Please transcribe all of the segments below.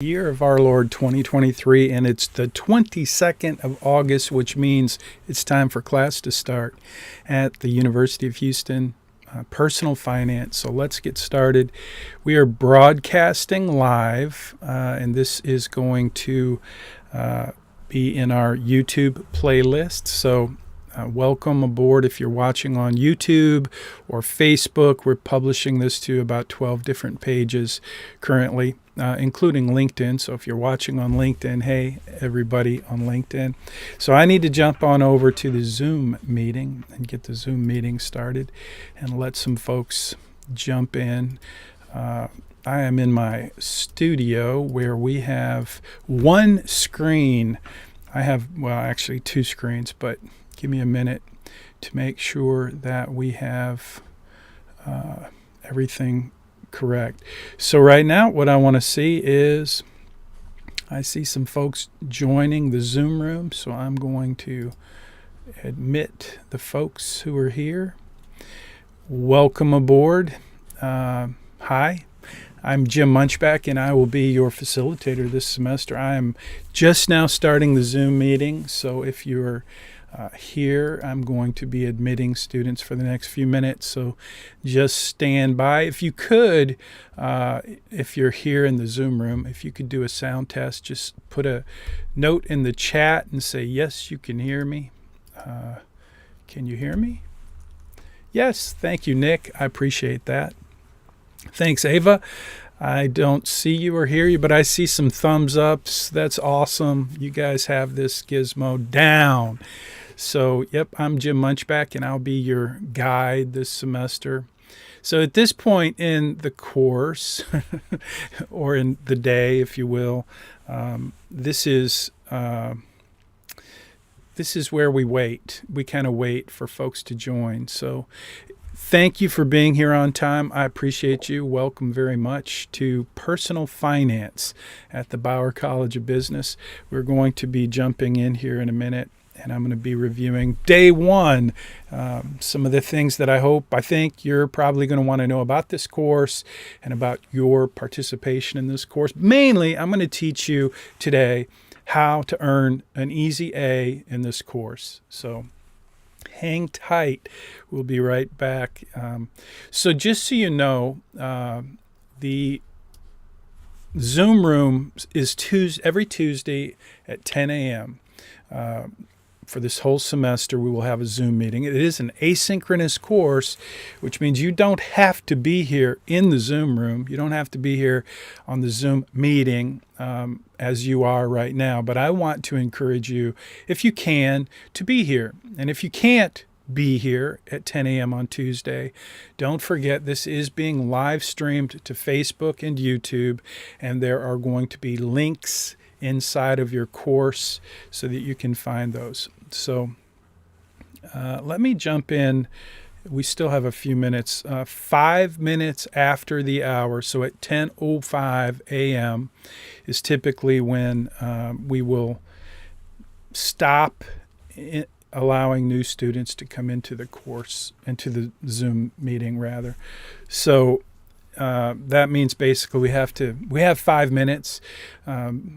Year of our Lord 2023, and it's the 22nd of August, which means it's time for class to start at the University of Houston, personal finance. So let's get started. We are broadcasting live, and this is going to be in our YouTube playlist. So welcome aboard if you're watching on YouTube or Facebook. We're publishing this to about 12 different pages currently, including LinkedIn. So if you're watching on LinkedIn, hey, everybody on LinkedIn. So I need to jump on over to the Zoom meeting and get the Zoom meeting started and let some folks jump in. I am in my studio where we have one screen. I have, well, actually two screens, but give me a minute to make sure that we have everything correct. So right now, what I want to see is I see some folks joining the Zoom room. So I'm going to admit the folks who are here. Welcome aboard. Hi. I'm Jim Munchbach, and I will be your facilitator this semester. I am just now starting the Zoom meeting, so if you're here, I'm going to be admitting students for the next few minutes, so just stand by. If you could, if you're here in the Zoom room, if you could do a sound test, just put a note in the chat and say, yes, you can hear me. Can you hear me? Yes, thank you, Nick. I appreciate that. Thanks, Ava. I don't see you or hear you, but I see some thumbs ups. That's awesome. You guys have this gizmo down. So, yep, I'm Jim Munchbach, and I'll be your guide this semester. So at this point in the course, or in the day, if you will, this is where we wait. We kind of wait for folks to join. So thank you for being here on time. I appreciate you. Welcome very much to Personal Finance at the Bauer College of Business. We're going to be jumping in here in a minute, and I'm going to be reviewing day one, some of the things that I think you're probably going to want to know about this course and about your participation in this course. Mainly, I'm going to teach you today how to earn an easy A in this course. So hang tight. We'll be right back. So just so you know, the Zoom room is every Tuesday at 10 a.m. For this whole semester, we will have a Zoom meeting. It is an asynchronous course, which means you don't have to be here in the Zoom room. You don't have to be here on the Zoom meeting as you are right now. But I want to encourage you, if you can, to be here. And if you can't be here at 10 a.m. on Tuesday, don't forget this is being live streamed to Facebook and YouTube, and there are going to be links inside of your course so that you can find those. So let me jump in. We still have a few minutes. 5 minutes after the hour, so at 10:05 a.m. is typically when we will stop allowing new students to come into the course, into the Zoom meeting rather. So that means basically we have 5 minutes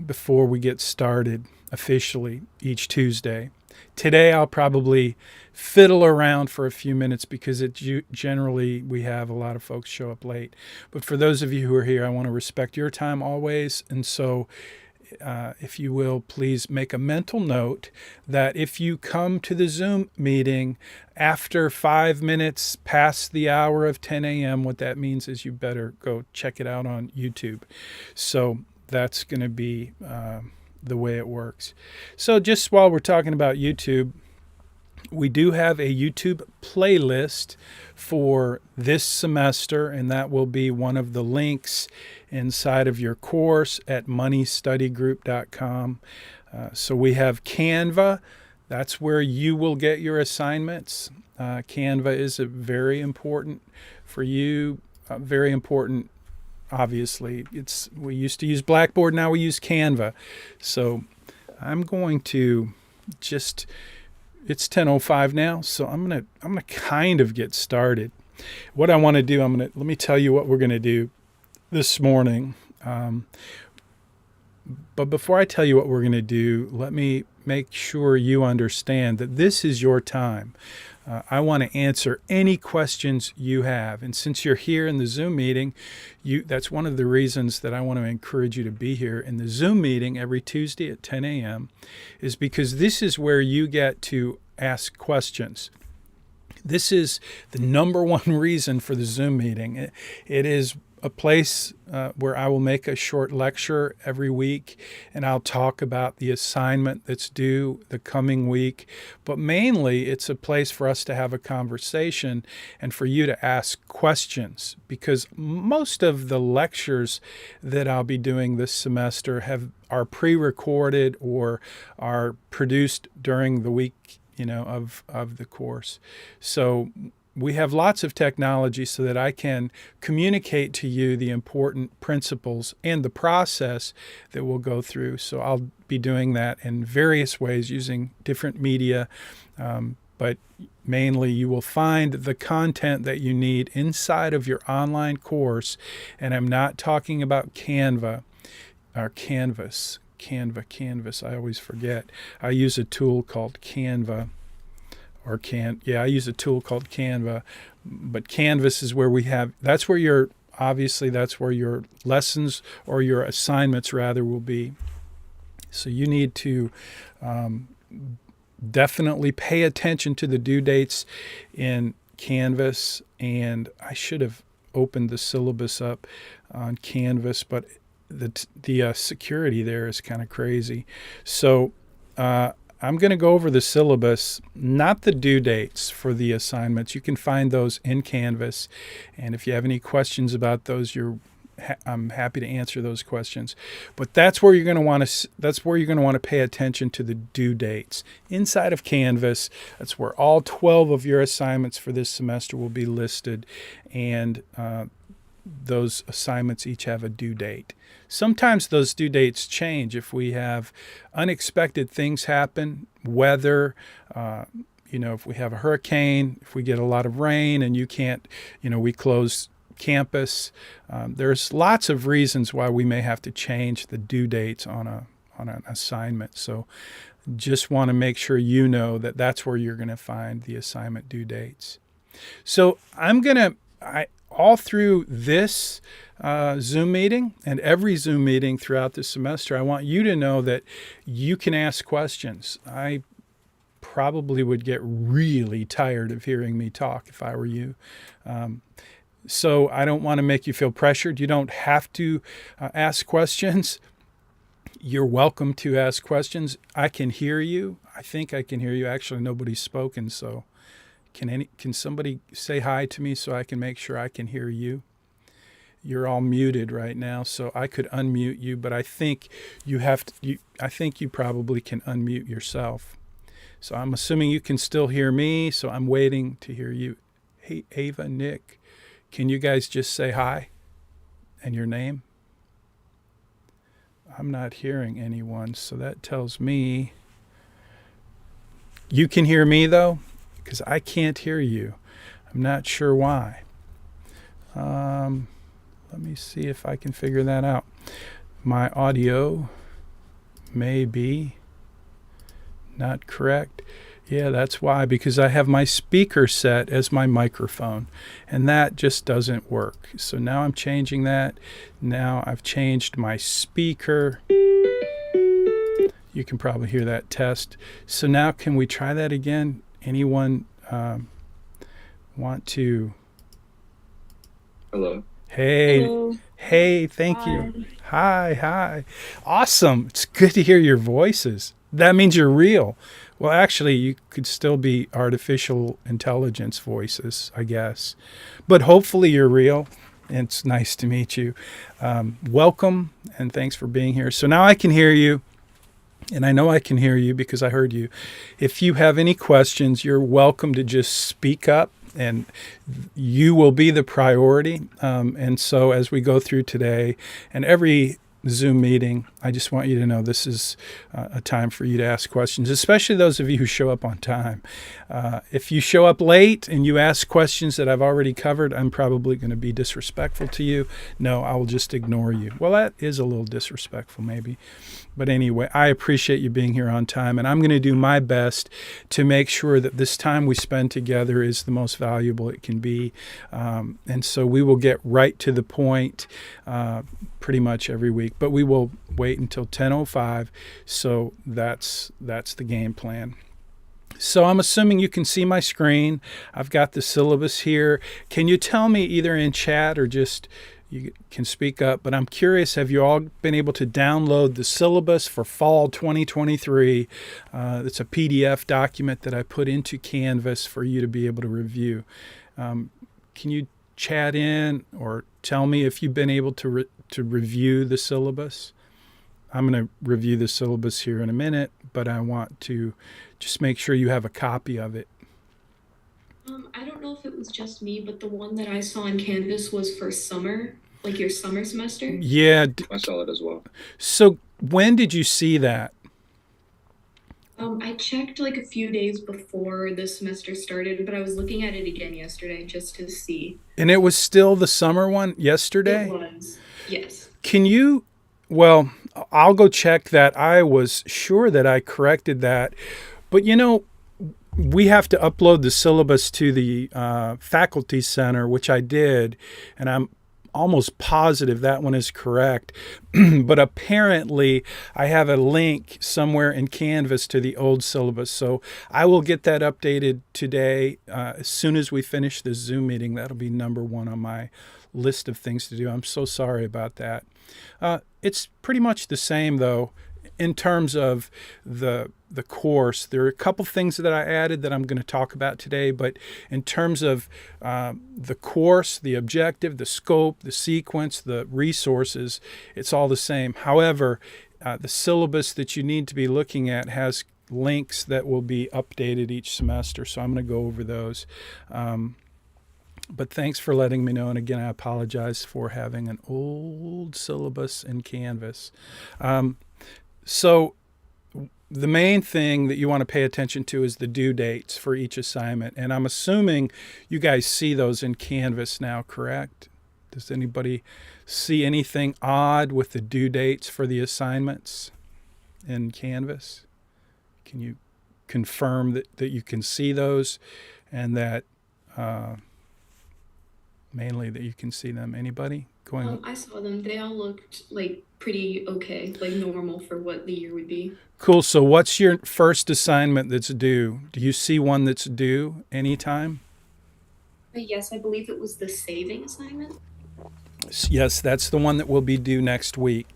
before we get started officially each Tuesday. Today I'll probably fiddle around for a few minutes because generally we have a lot of folks show up late. But for those of you who are here, I want to respect your time always. And so if you will, please make a mental note that if you come to the Zoom meeting after 5 minutes past the hour of 10 a.m., what that means is you better go check it out on YouTube. So that's going to be the way it works. So just while we're talking about YouTube, we do have a YouTube playlist for this semester, and that will be one of the links inside of your course at moneystudygroup.com. So we have Canva. That's where you will get your assignments. Canva is very important for you, very important. Obviously, we used to use Blackboard, now we use Canva. So I'm going to just, it's 10:05 now, so I'm gonna kind of get started. What I want to do, let me tell you what we're going to do this morning. But before I tell you what we're going to do, let me make sure you understand that this is your time. I want to answer any questions you have. And since you're here in the Zoom meeting, that's one of the reasons that I want to encourage you to be here in the Zoom meeting every Tuesday at 10 a.m. is because this is where you get to ask questions. This is the number one reason for the Zoom meeting. It is a place where I will make a short lecture every week, and I'll talk about the assignment that's due the coming week. But mainly, it's a place for us to have a conversation and for you to ask questions, because most of the lectures that I'll be doing this semester are pre-recorded or are produced during the week, of the course. So we have lots of technology so that I can communicate to you the important principles and the process that we'll go through. So I'll be doing that in various ways using different media, but mainly you will find the content that you need inside of your online course. And I'm not talking about Canva or Canvas. Canvas, I always forget. I use a tool called Canva. I use a tool called Canva, but Canvas is where that's where your lessons or your assignments rather will be. So you need to definitely pay attention to the due dates in Canvas, and I should have opened the syllabus up on Canvas, but the security there is kind of crazy. So I'm going to go over the syllabus, not the due dates for the assignments. You can find those in Canvas, and if you have any questions about those, I'm happy to answer those questions. But that's where you're going to want to pay attention to the due dates inside of Canvas. That's where all 12 of your assignments for this semester will be listed, and those assignments each have a due date. Sometimes those due dates change if we have unexpected things happen, weather, if we have a hurricane, if we get a lot of rain and you can't, we close campus. There's lots of reasons why we may have to change the due dates on an assignment. So just want to make sure you know that that's where you're going to find the assignment due dates. So all through this Zoom meeting and every Zoom meeting throughout the semester, I want you to know that you can ask questions. I probably would get really tired of hearing me talk if I were you. So I don't want to make you feel pressured. You don't have to ask questions. You're welcome to ask questions. I can hear you. I think I can hear you. Actually, nobody's spoken, so can somebody say hi to me so I can make sure I can hear you? You're all muted right now, so I could unmute you, but I think I think you probably can unmute yourself. So I'm assuming you can still hear me, so I'm waiting to hear you. Hey, Ava, Nick, can you guys just say hi and your name? I'm not hearing anyone, so that tells me you can hear me, though, because I can't hear you. I'm not sure why. Let me see if I can figure that out. My audio may be not correct. Yeah, that's why, because I have my speaker set as my microphone, and that just doesn't work. So now I'm changing that. Now I've changed my speaker. You can probably hear that test. So now can we try that again? Anyone want to? Hello. Hey. Hello. Hey, thank you. Hi. Awesome. It's good to hear your voices. That means you're real. Well, actually, you could still be artificial intelligence voices, I guess. But hopefully you're real. It's nice to meet you. Welcome, and thanks for being here. So now I can hear you. And I know I can hear you because I heard you. If you have any questions, you're welcome to just speak up, and you will be the priority. And so as we go through today and every Zoom meeting, I just want you to know this is a time for you to ask questions, especially those of you who show up on time. If you show up late and you ask questions that I've already covered, I'm probably going to be disrespectful to you. No, I will just ignore you. Well, that is a little disrespectful maybe. But anyway, I appreciate you being here on time, and I'm going to do my best to make sure that this time we spend together is the most valuable it can be. And so we will get right to the point pretty much every week, but we will wait until 10:05. So that's the game plan. So I'm assuming you can see my screen. I've got the syllabus here. Can you tell me either in chat or just you can speak up, but I'm curious, have you all been able to download the syllabus for fall 2023? It's a PDF document that I put into Canvas for you to be able to review. Can you chat in or tell me if you've been able to review the syllabus? I'm going to review the syllabus here in a minute, but I want to just make sure you have a copy of it. I don't know if it was just me, but the one that I saw on Canvas was for summer, like your summer semester. Yeah. I saw it as well. So when did you see that? I checked like a few days before the semester started, but I was looking at it again yesterday just to see. And it was still the summer one yesterday? It was, yes. Can you, well, I'll go check that. I was sure that I corrected that. But you know, we have to upload the syllabus to the faculty center, which I did, and I'm almost positive that one is correct. But apparently I have a link somewhere in Canvas to the old syllabus. So I will get that updated today as soon as we finish this Zoom meeting. That'll be number one on my list of things to do. I'm so sorry about that. It's pretty much the same, though, in terms of the course. There are a couple things that I added that I'm going to talk about today, but in terms of the course, the objective, the scope, the sequence, the resources, it's all the same. However, the syllabus that you need to be looking at has links that will be updated each semester, so I'm going to go over those. But thanks for letting me know. And again, I apologize for having an old syllabus in Canvas. So the main thing that you want to pay attention to is the due dates for each assignment. And I'm assuming you guys see those in Canvas now, correct? Does anybody see anything odd with the due dates for the assignments in Canvas? Can you confirm that you can see those and that mainly that you can see them? Anybody? I saw them. They all looked like pretty okay, like normal for what the year would be. Cool. So what's your first assignment that's due? Do you see one that's due anytime? Yes, I believe it was the saving assignment. Yes, that's the one that will be due next week.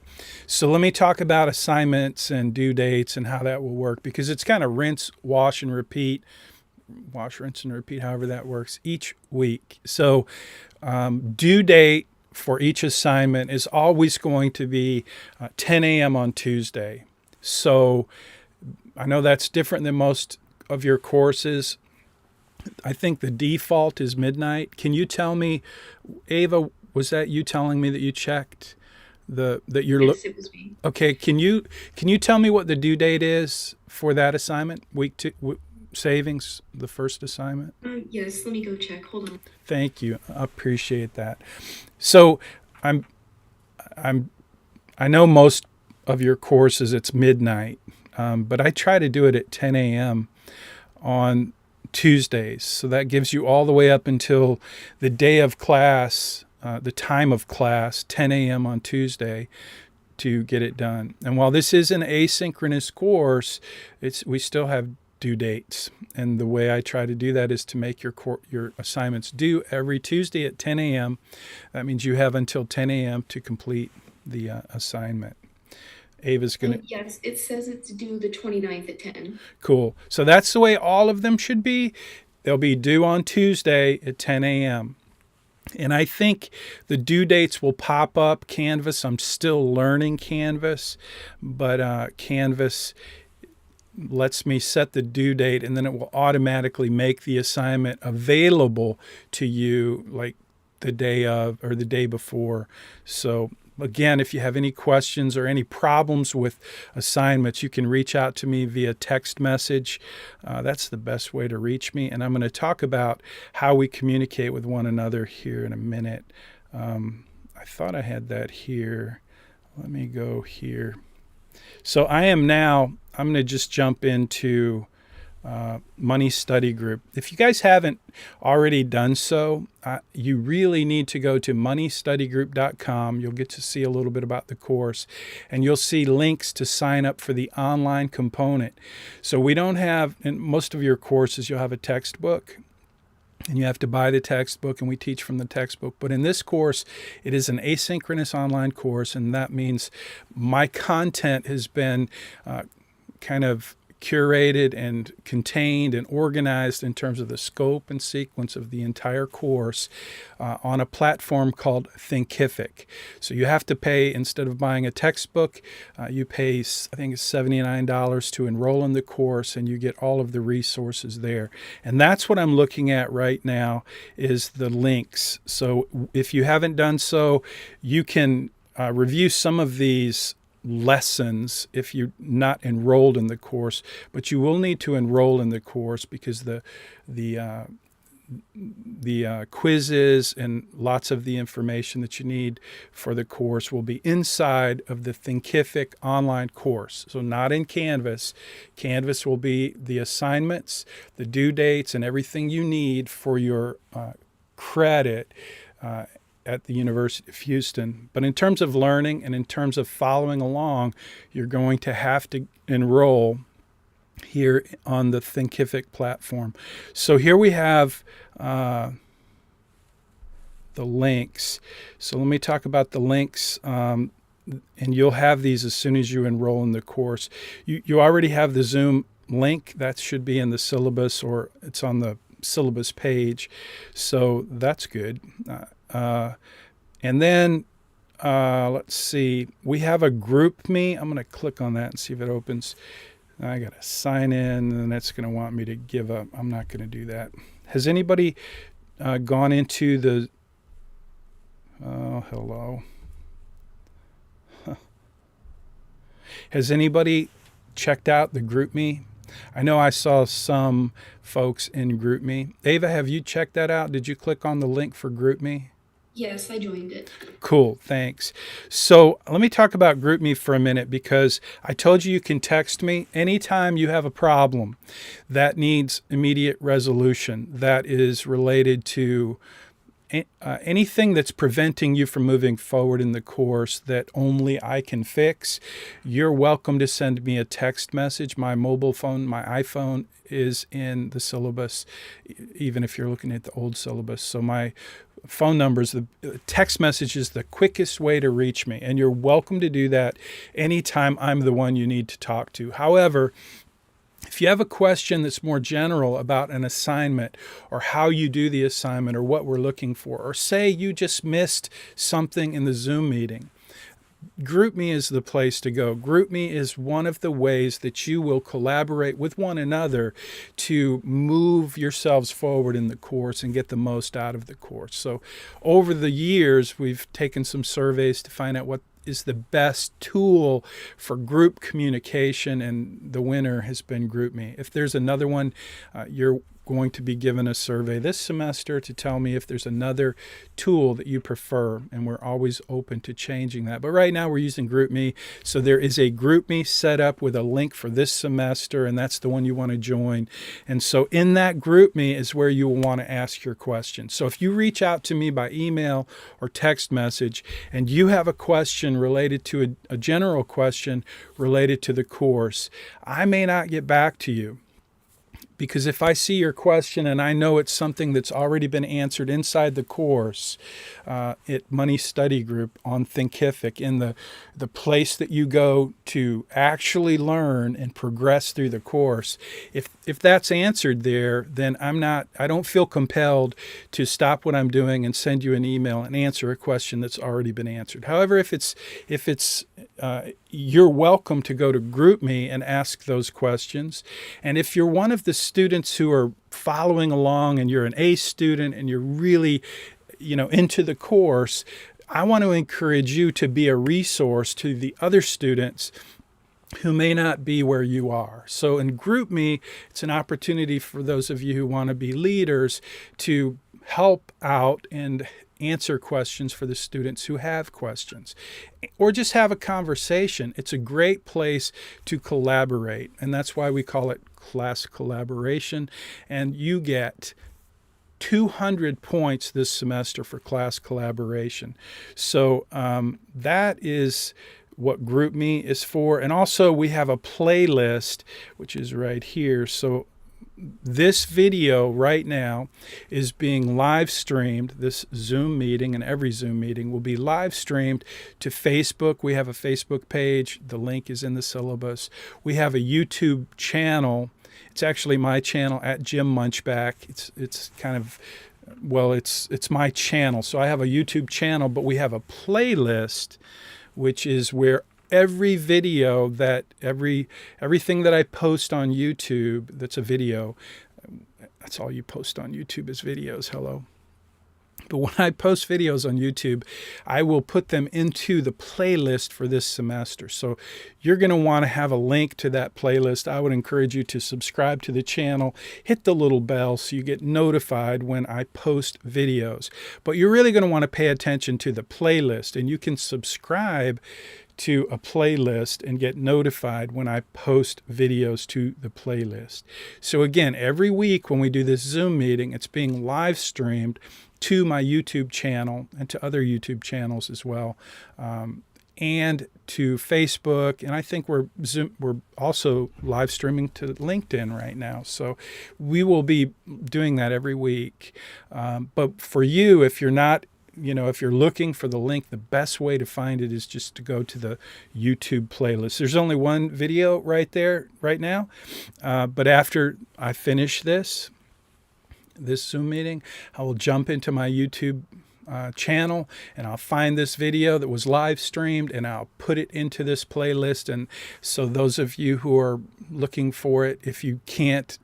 So let me talk about assignments and due dates and how that will work, because it's kind of rinse, wash, and repeat. Wash, rinse, and repeat, however that works, each week. So due date for each assignment is always going to be 10 a.m. on Tuesday. So I know that's different than most of your courses. I think the default is midnight. Can you tell me, Ava, was that you telling me that you checked that you're Yes, it was me. Okay, can you tell me what the due date is for that assignment? Week 2 savings, the first assignment? Yes, let me go check. Hold on. Thank you. I appreciate that. So I know most of your courses it's midnight, but I try to do it at 10 a.m. on Tuesdays. So that gives you all the way up until the day of class, the time of class, 10 a.m. on Tuesday, to get it done. And while this is an asynchronous course, we still have due dates. And the way I try to do that is to make your assignments due every Tuesday at 10 a.m. That means you have until 10 a.m. to complete the assignment. Ava's going to... Yes, it says it's due the 29th at 10. Cool. So that's the way all of them should be. They'll be due on Tuesday at 10 a.m. And I think the due dates will pop up. Canvas, I'm still learning Canvas, but Canvas lets me set the due date, and then it will automatically make the assignment available to you like the day of or the day before. So Again, if you have any questions or any problems with assignments, you can reach out to me via text message. That's the best way to reach me. And I'm going to talk about how we communicate with one another here in a minute. I thought I had that here. Let me go here. So I'm going to just jump into Money Study Group. If you guys haven't already done so, you really need to go to moneystudygroup.com. You'll get to see a little bit about the course, and you'll see links to sign up for the online component. So we don't have, in most of your courses, you'll have a textbook, and you have to buy the textbook, and we teach from the textbook. But in this course, it is an asynchronous online course, and that means my content has been kind of curated and contained and organized in terms of the scope and sequence of the entire course on a platform called Thinkific. So you have to pay, instead of buying a textbook, you pay, I think it's $79 to enroll in the course, and you get all of the resources there. And that's what I'm looking at right now, is the links. So if you haven't done so, you can review some of these lessons if you're not enrolled in the course, but you will need to enroll in the course because the quizzes and lots of the information that you need for the course will be inside of the Thinkific online course. So not in Canvas. Canvas will be the assignments, the due dates, and everything you need for your credit at the University of Houston. But in terms of learning and in terms of following along, you're going to have to enroll here on the Thinkific platform. So here we have the links. So let me talk about the links, and you'll have these as soon as you enroll in the course. You already have the Zoom link. That should be in the syllabus, or it's on the syllabus page. So that's good. And then let's see, we have a GroupMe. I'm going to click on that and see if it opens. I got to sign in, and that's going to want me to give up. I'm not going to do that. Has anybody gone into the, hello. Has anybody checked out the GroupMe? I know I saw some folks in GroupMe. Ava, have you checked that out? Did you click on the link for GroupMe? Yes, I joined it. Cool, thanks. So let me talk about GroupMe for a minute, because I told you can text me anytime you have a problem that needs immediate resolution, that is related to anything that's preventing you from moving forward in the course that only I can fix. You're welcome to send me a text message. My mobile phone, my iPhone, is in the syllabus, even if you're looking at the old syllabus. So my phone numbers, the text message is the quickest way to reach me, and you're welcome to do that anytime I'm the one you need to talk to. However, if you have a question that's more general about an assignment or how you do the assignment or what we're looking for, or say you just missed something in the Zoom meeting, GroupMe is the place to go. GroupMe is one of the ways that you will collaborate with one another to move yourselves forward in the course and get the most out of the course. So over the years, we've taken some surveys to find out what is the best tool for group communication, and the winner has been GroupMe. If there's another one, you're going to be given a survey this semester to tell me if there's another tool that you prefer, and we're always open to changing that. But right now we're using GroupMe. So there is a GroupMe set up with a link for this semester, and that's the one you want to join. And so in that GroupMe is where you will want to ask your questions. So if you reach out to me by email or text message and you have a question related to a general question related to the course, I may not get back to you. Because if I see your question and I know it's something that's already been answered inside the course at Money Study Group on Thinkific, in the place that you go to actually learn and progress through the course, if that's answered there, then I don't feel compelled to stop what I'm doing and send you an email and answer a question that's already been answered. However, if it's you're welcome to go to GroupMe and ask those questions. And if you're one of the students who are following along and you're an A student and you're really into the course, I want to encourage you to be a resource to the other students who may not be where you are. So in GroupMe, it's an opportunity for those of you who want to be leaders to help out and answer questions for the students who have questions, or just have a conversation. It's a great place to collaborate, and that's why we call it class collaboration. And you get 200 points this semester for class collaboration. So that is what GroupMe is for. And also we have a playlist, which is right here. So this video right now is being live streamed. This Zoom meeting, and every Zoom meeting will be live streamed to Facebook. We have a Facebook page. The link is in the syllabus. We have a YouTube channel. It's actually my channel at Jim Munchbach. It's kind of, well, it's my channel. So I have a YouTube channel, but we have a playlist, which is where every video that everything that I post on YouTube that's a video, that's all you post on YouTube is videos. Hello. But when I post videos on YouTube, I will put them into the playlist for this semester. So you're going to want to have a link to that playlist. I would encourage you to subscribe to the channel, hit the little bell so you get notified when I post videos. But you're really going to want to pay attention to the playlist, and you can subscribe to a playlist and get notified when I post videos to the playlist. So again, every week when we do this Zoom meeting, it's being live streamed to my YouTube channel and to other YouTube channels as well, and to Facebook. And I think we're also live streaming to LinkedIn right now. So we will be doing that every week. But for you, if you're not, if you're looking for the link, the best way to find it is just to go to the YouTube playlist. There's only one video right there right now. But after I finish this Zoom meeting, I will jump into my YouTube channel, and I'll find this video that was live streamed, and I'll put it into this playlist. And so those of you who are looking for it, if you can't,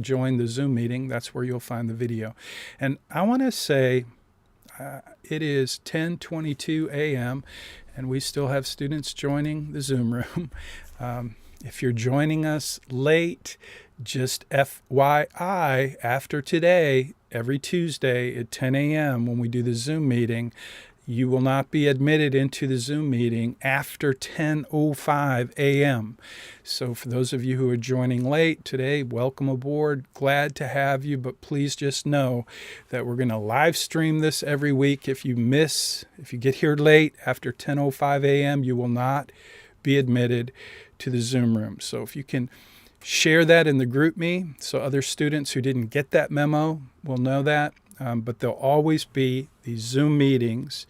join the Zoom meeting, that's where you'll find the video. And I want to say, it is 10:22 a.m. and we still have students joining the Zoom room. If you're joining us late, just FYI, after today, every Tuesday at 10 a.m. when we do the Zoom meeting, you will not be admitted into the Zoom meeting after 10:05 a.m. So for those of you who are joining late today, welcome aboard. Glad to have you, but please just know that we're going to live stream this every week. If you get here late after 10:05 a.m., you will not be admitted to the Zoom room. So if you can share that in the GroupMe so other students who didn't get that memo will know that. But they'll always be, these Zoom meetings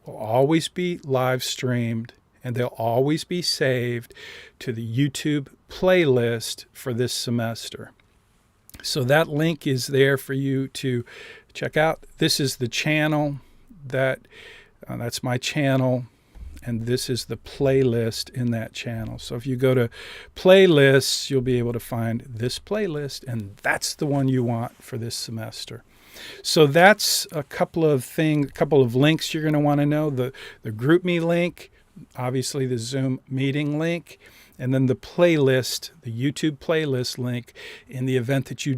will always be live streamed, and they'll always be saved to the YouTube playlist for this semester. So that link is there for you to check out. This is the channel that's my channel, and this is the playlist in that channel. So if you go to playlists, you'll be able to find this playlist, and that's the one you want for this semester. So that's a couple of links you're going to want to know. The GroupMe link, obviously the Zoom meeting link, and then the playlist, the YouTube playlist link in the event that you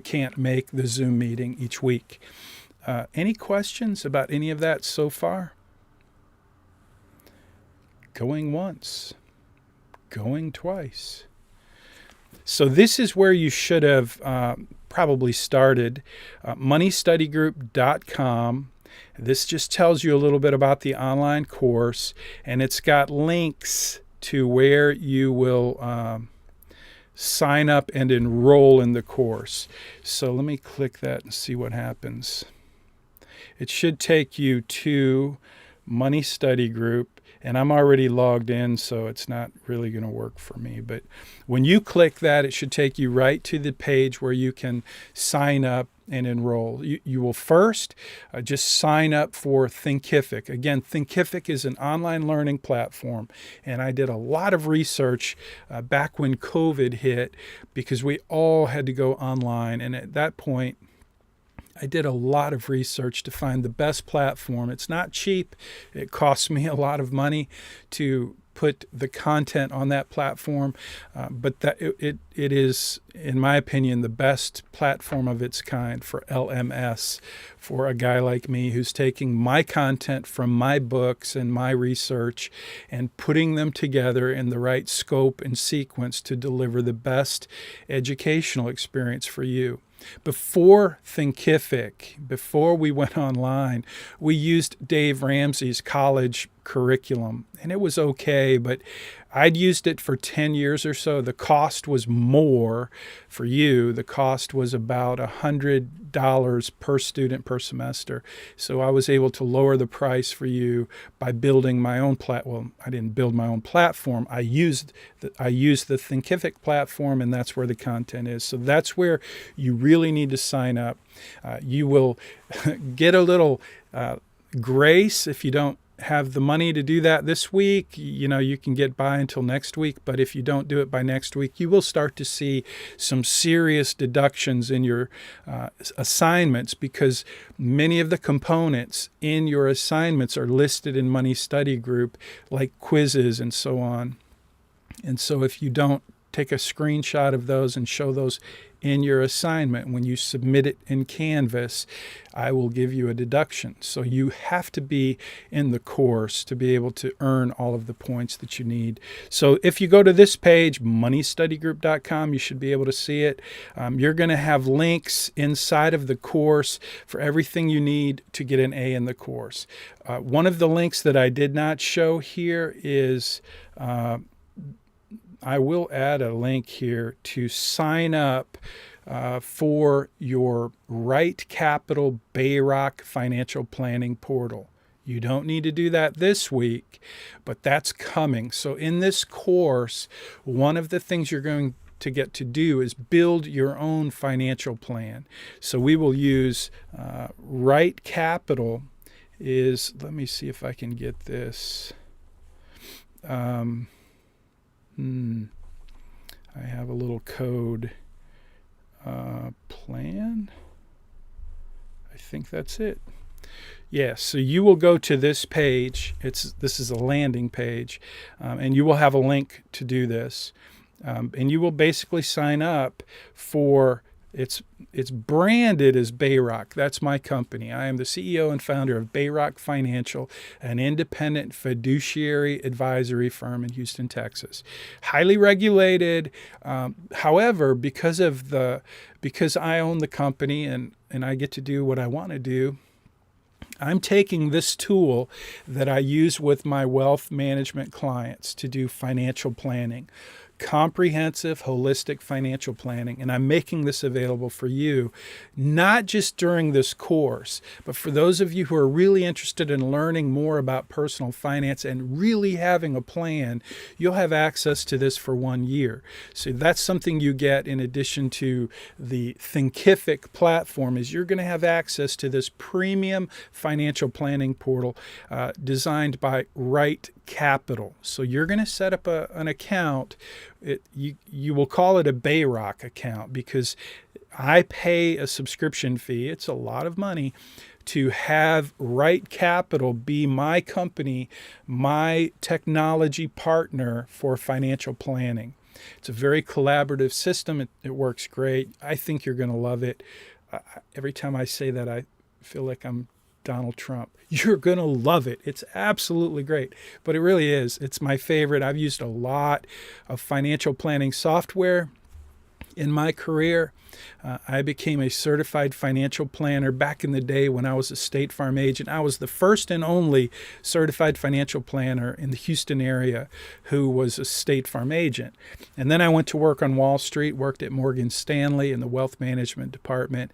can't make the Zoom meeting each week. Any questions about any of that so far? Going once, going twice. So this is where you should have probably started, moneystudygroup.com. This just tells you a little bit about the online course, and it's got links to where you will sign up and enroll in the course. So let me click that and see what happens. It should take you to Money Study Group. And I'm already logged in, so it's not really going to work for me. But when you click that, it should take you right to the page where you can sign up and enroll. You will first just sign up for Thinkific. Again, Thinkific is an online learning platform, and I did a lot of research back when COVID hit because we all had to go online. And at that point, I did a lot of research to find the best platform. It's not cheap. It costs me a lot of money to put the content on that platform, but that it is, in my opinion, the best platform of its kind for LMS, for a guy like me who's taking my content from my books and my research and putting them together in the right scope and sequence to deliver the best educational experience for you. Before Thinkific, before we went online, we used Dave Ramsey's college curriculum, and it was okay, but I'd used it for 10 years or so. The cost was more for you. The cost was about $100 per student per semester. So I was able to lower the price for you by building my own well, I didn't build my own platform. I used the Thinkific platform, and that's where the content is. So that's where you really need to sign up. You will get a little grace if you don't have the money to do that this week. You can get by until next week, but if you don't do it by next week, you will start to see some serious deductions in your assignments, because many of the components in your assignments are listed in Money Study Group, like quizzes and so on. And so if you don't take a screenshot of those and show those in your assignment when you submit it in Canvas, I will give you a deduction. So you have to be in the course to be able to earn all of the points that you need. So if you go to this page, moneystudygroup.com, you should be able to see it. You're going to have links inside of the course for everything you need to get an A in the course. One of the links that I did not show here is I will add a link here to sign up for your Right Capital Bayrock financial planning portal. You don't need to do that this week, but that's coming. So in this course, one of the things you're going to get to do is build your own financial plan. So we will use Right Capital let me see if I can get this. I have a little code plan. I think that's it. Yeah, so you will go to this page. This is a landing page, and you will have a link to do this. And you will basically sign up for it's branded as Bayrock. That's my company. I am the CEO and founder of Bayrock Financial, an independent fiduciary advisory firm in Houston, Texas. Highly regulated. However, because I own the company and I get to do what I want to do, I'm taking this tool that I use with my wealth management clients to do financial planning, comprehensive, holistic financial planning, and I'm making this available for you, not just during this course, but for those of you who are really interested in learning more about personal finance and really having a plan. You'll have access to this for 1 year. So that's something you get in addition to the Thinkific platform, is you're going to have access to this premium financial planning portal designed by Right Capital. So you're going to set up an account. You will call it a Bayrock account because I pay a subscription fee. It's a lot of money to have Right Capital be my company, my technology partner for financial planning. It's a very collaborative system. It works great. I think you're going to love it. Every time I say that, I feel like I'm Donald Trump. You're going to love it. It's absolutely great. But it really is. It's my favorite. I've used a lot of financial planning software in my career. I became a certified financial planner back in the day when I was a State Farm agent. I was the first and only certified financial planner in the Houston area who was a State Farm agent. And then I went to work on Wall Street, worked at Morgan Stanley in the wealth management department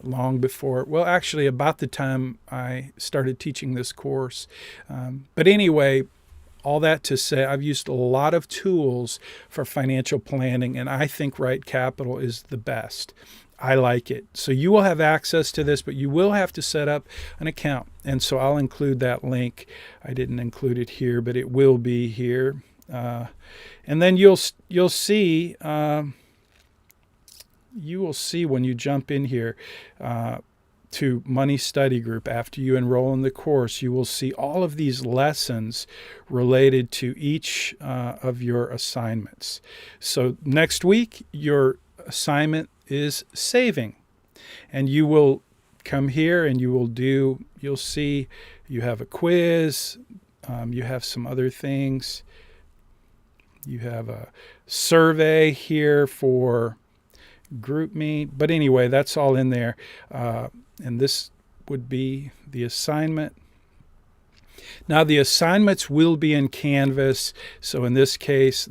long before, well, actually about the time I started teaching this course. But anyway, all that to say, I've used a lot of tools for financial planning, and I think Right Capital is the best. I like it. So you will have access to this, but you will have to set up an account. And so I'll include that link. I didn't include it here, but it will be here. And then you'll see when you jump in here. to Money Study Group, after you enroll in the course, you will see all of these lessons related to each of your assignments. So next week, your assignment is saving. And you will come here and you'll see you have a quiz, you have some other things. You have a survey here for GroupMe. But anyway, that's all in there. And this would be the assignment. Now, the assignments will be in Canvas. So in this case,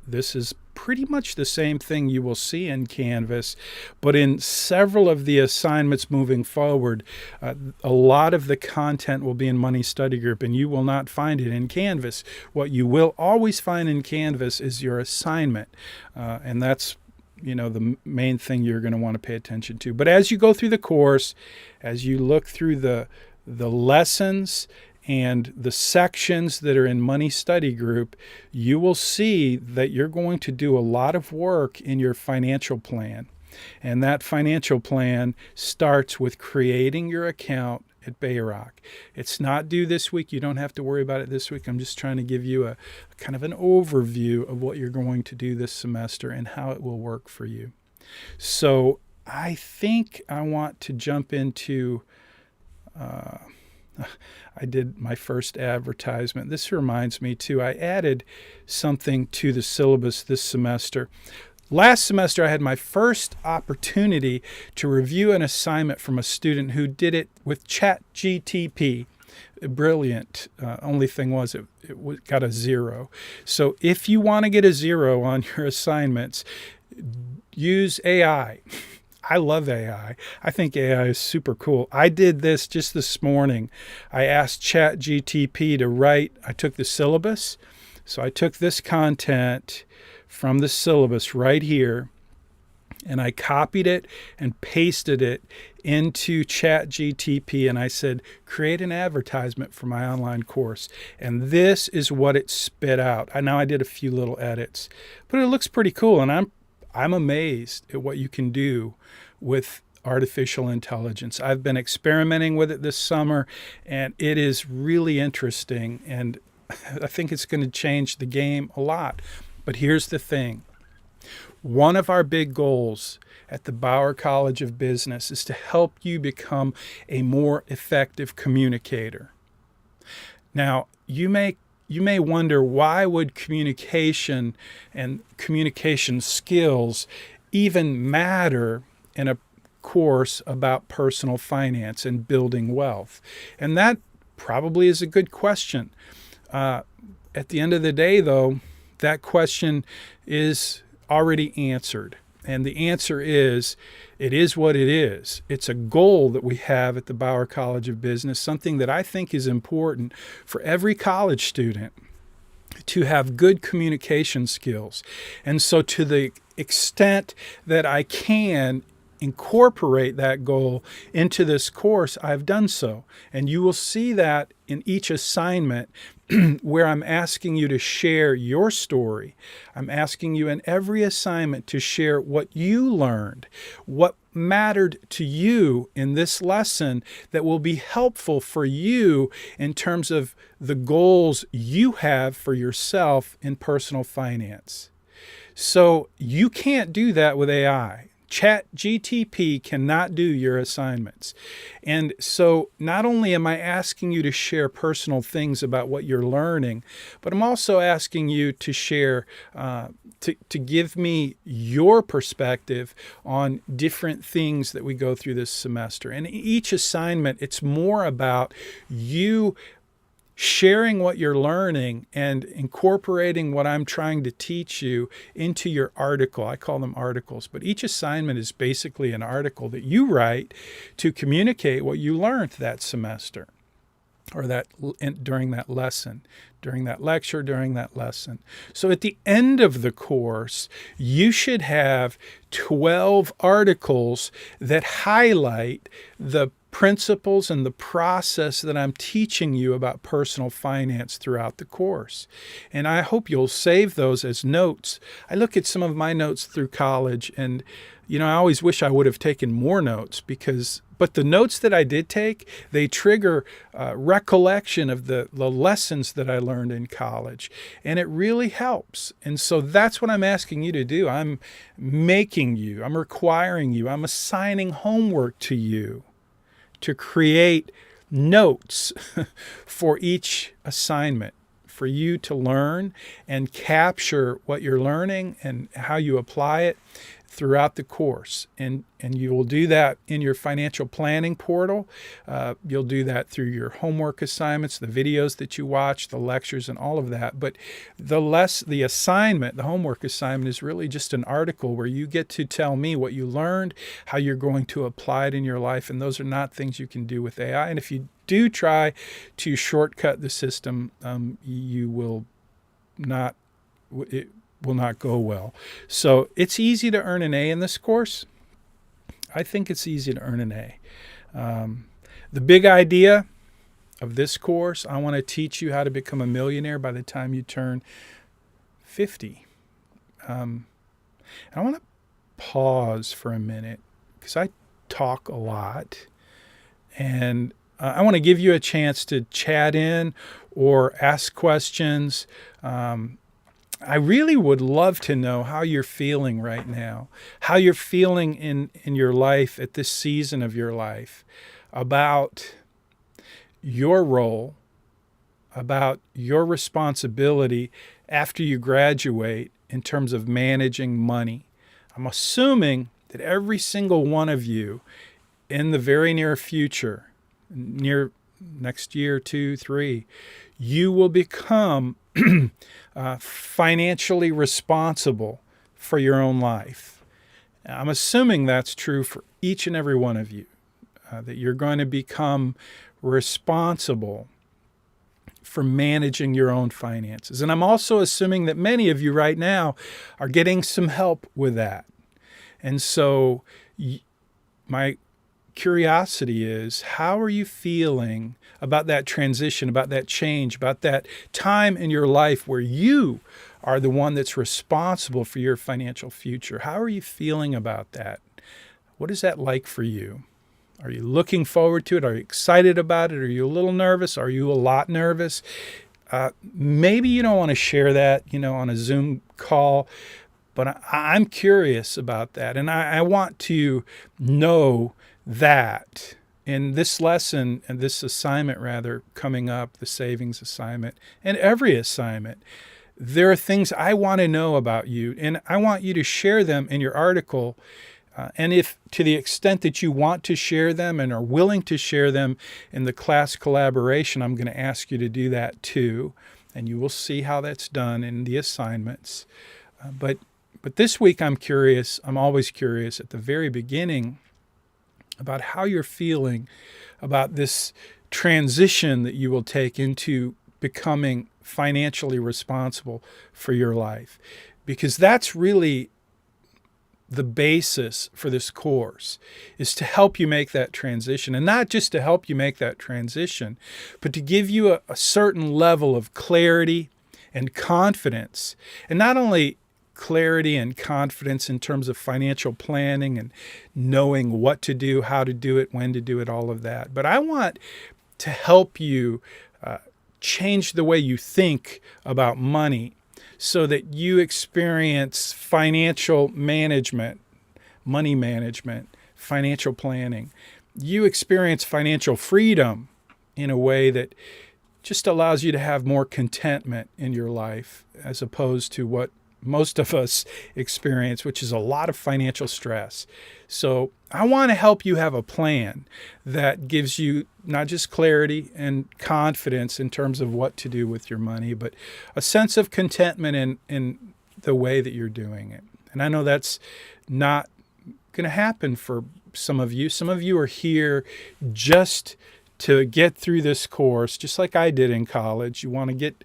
this is pretty much the same thing you will see in Canvas. But in several of the assignments moving forward, a lot of the content will be in Money Study Group, and you will not find it in Canvas. What you will always find in Canvas is your assignment. And that's the main thing you're going to want to pay attention to. But as you go through the course, as you look through the lessons and the sections that are in Money Study Group, you will see that you're going to do a lot of work in your financial plan. And that financial plan starts with creating your account at Bauer. It's not due this week. You don't have to worry about it this week. I'm just trying to give you a kind of an overview of what you're going to do this semester and how it will work for you. So I think I want to jump into I did my first advertisement. This reminds me too, I added something to the syllabus this semester. Last semester, I had my first opportunity to review an assignment from a student who did it with ChatGTP. Brilliant. Only thing was it got a 0. So if you want to get a 0 on your assignments, use AI. I love AI. I think AI is super cool. I did this just this morning. I asked ChatGTP to write, I took the syllabus. So I took this content from the syllabus right here, and I copied it and pasted it into ChatGTP, and I said, create an advertisement for my online course. And this is what it spit out. Now I did a few little edits, but it looks pretty cool, and I'm amazed at what you can do with artificial intelligence. I've been experimenting with it this summer, and it is really interesting, and I think it's going to change the game a lot. But here's the thing. One of our big goals at the Bauer College of Business is to help you become a more effective communicator. Now, you may wonder, why would communication and communication skills even matter in a course about personal finance and building wealth? And that probably is a good question. At the end of the day, though, that question is already answered. And the answer is, it is what it is. It's a goal that we have at the Bauer College of Business, something that I think is important for every college student, to have good communication skills. And so to the extent that I can incorporate that goal into this course, I've done so. And you will see that in each assignment where I'm asking you to share your story. I'm asking you in every assignment to share what you learned, what mattered to you in this lesson that will be helpful for you in terms of the goals you have for yourself in personal finance. So you can't do that with AI. ChatGTP cannot do your assignments. And so not only am I asking you to share personal things about what you're learning, but I'm also asking you to share, to give me your perspective on different things that we go through this semester. And each assignment, it's more about you sharing what you're learning and incorporating what I'm trying to teach you into your article. I call them articles, but each assignment is basically an article that you write to communicate what you learned that semester, or during that lesson, during that lecture, during that lesson. So at the end of the course, you should have 12 articles that highlight the principles and the process that I'm teaching you about personal finance throughout the course. And I hope you'll save those as notes. I look at some of my notes through college, and I always wish I would have taken more notes but the notes that I did take, they trigger recollection of the lessons that I learned in college. And it really helps. And so that's what I'm asking you to do. I'm requiring you, I'm assigning homework to you to create notes for each assignment, for you to learn and capture what you're learning and how you apply it throughout the course. And you will do that in your financial planning portal. You'll do that through your homework assignments, the videos that you watch, the lectures, and all of that. But the assignment, the homework assignment, is really just an article where you get to tell me what you learned, how you're going to apply it in your life. And those are not things you can do with AI. And if you do try to shortcut the system, you will not. It will not go well. So it's easy to earn an A in this course. I think it's easy to earn an A. The big idea of this course, I want to teach you how to become a millionaire by the time you turn 50. I want to pause for a minute because I talk a lot, and I want to give you a chance to chat in or ask questions. I really would love to know how you're feeling right now, how you're feeling in your life at this season of your life, about your role, about your responsibility after you graduate in terms of managing money. I'm assuming that every single one of you in the very near future, near next year, 2, 3, you will become financially responsible for your own life. I'm assuming that's true for each and every one of you, that you're going to become responsible for managing your own finances. And I'm also assuming that many of you right now are getting some help with that. And so my curiosity is, how are you feeling about that transition, about that change, about that time in your life where you are the one that's responsible for your financial future? How are you feeling about that? What is that like for you? Are you looking forward to it? Are you excited about it? Are you a little nervous? Are you a lot nervous? Maybe you don't want to share that, on a Zoom call, but I'm curious about that. And I want to know that in this lesson, and this assignment rather, coming up, the savings assignment, and every assignment, there are things I want to know about you, and I want you to share them in your article. And if, to the extent that you want to share them and are willing to share them in the class collaboration, I'm going to ask you to do that too. And you will see how that's done in the assignments. But this week I'm curious, I'm always curious at the very beginning about how you're feeling about this transition that you will take into becoming financially responsible for your life. Because that's really the basis for this course, is to help you make that transition. And not just to help you make that transition, but to give you a certain level of clarity and confidence. And not only clarity and confidence in terms of financial planning and knowing what to do, how to do it, when to do it, all of that. But I want to help you change the way you think about money so that you experience financial management, money management, financial planning. You experience financial freedom in a way that just allows you to have more contentment in your life, as opposed to what most of us experience, which is a lot of financial stress. So I want to help you have a plan that gives you not just clarity and confidence in terms of what to do with your money, but a sense of contentment in the way that you're doing it. And I know that's not going to happen for some of you. Some of you are here just to get through this course, just like I did in college. You want to get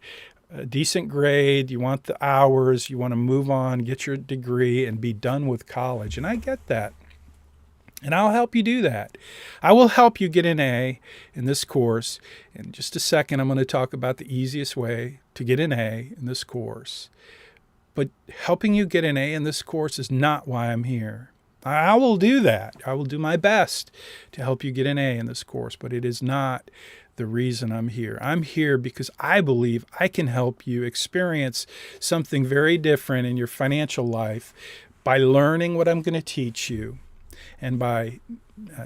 a decent grade, you want the hours, you want to move on, get your degree, and be done with college. And I get that. And I'll help you do that. I will help you get an A in this course. In just a second, I'm going to talk about the easiest way to get an A in this course. But helping you get an A in this course is not why I'm here. I will do that. I will do my best to help you get an A in this course, but it is not the reason I'm here. I'm here because I believe I can help you experience something very different in your financial life by learning what I'm going to teach you and by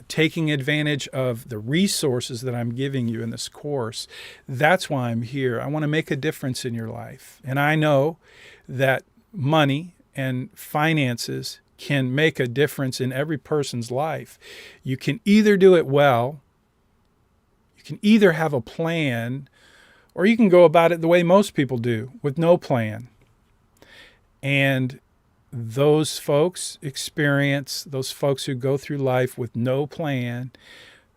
taking advantage of the resources that I'm giving you in this course. That's why I'm here. I want to make a difference in your life. And I know that money and finances can make a difference in every person's life. You can either do it well, you can either have a plan, or you can go about it the way most people do, with no plan. And those folks who go through life with no plan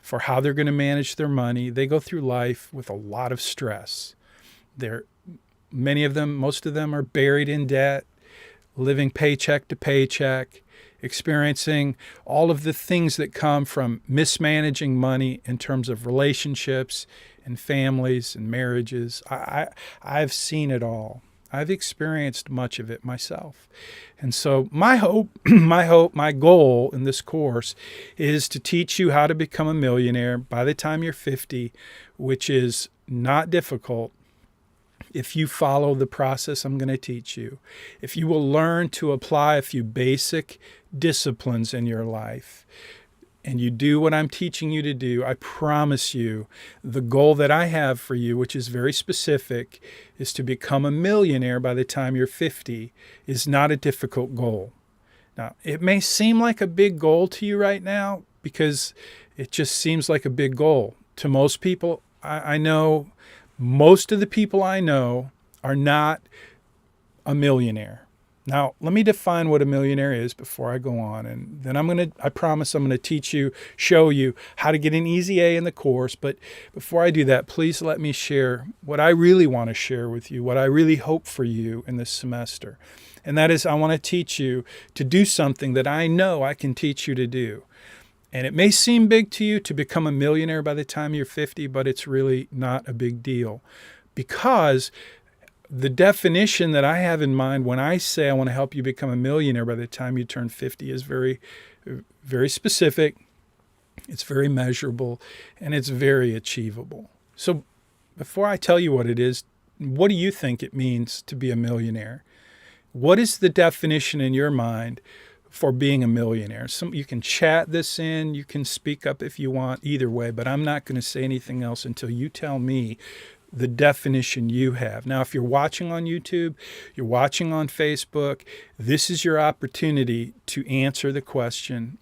for how they're going to manage their money, they go through life with a lot of stress. Most of them are buried in debt, living paycheck to paycheck, experiencing all of the things that come from mismanaging money in terms of relationships and families and marriages. I've seen it all. I've experienced much of it myself. And so my goal in this course is to teach you how to become a millionaire by the time you're 50, which is not difficult if you follow the process I'm going to teach you. If you will learn to apply a few basic disciplines in your life, and you do what I'm teaching you to do, I promise you the goal that I have for you, which is very specific, is to become a millionaire by the time you're 50, is not a difficult goal. Now, it may seem like a big goal to you right now because it just seems like a big goal. To most people, I know, most of the people I know are not a millionaire. Now, let me define what a millionaire is before I go on. And then I promise I'm going to show you how to get an easy A in the course. But before I do that, please let me share what I really want to share with you, what I really hope for you in this semester. And that is, I want to teach you to do something that I know I can teach you to do. And it may seem big to you to become a millionaire by the time you're 50, but it's really not a big deal, because the definition that I have in mind when I say I want to help you become a millionaire by the time you turn 50 is very, very specific. It's very measurable, and it's very achievable. So before I tell you what it is, what do you think it means to be a millionaire? What is the definition in your mind for being a millionaire? You can chat this in, you can speak up if you want, either way, but I'm not going to say anything else until you tell me the definition you have. Now, if you're watching on YouTube, you're watching on Facebook, this is your opportunity to answer the question,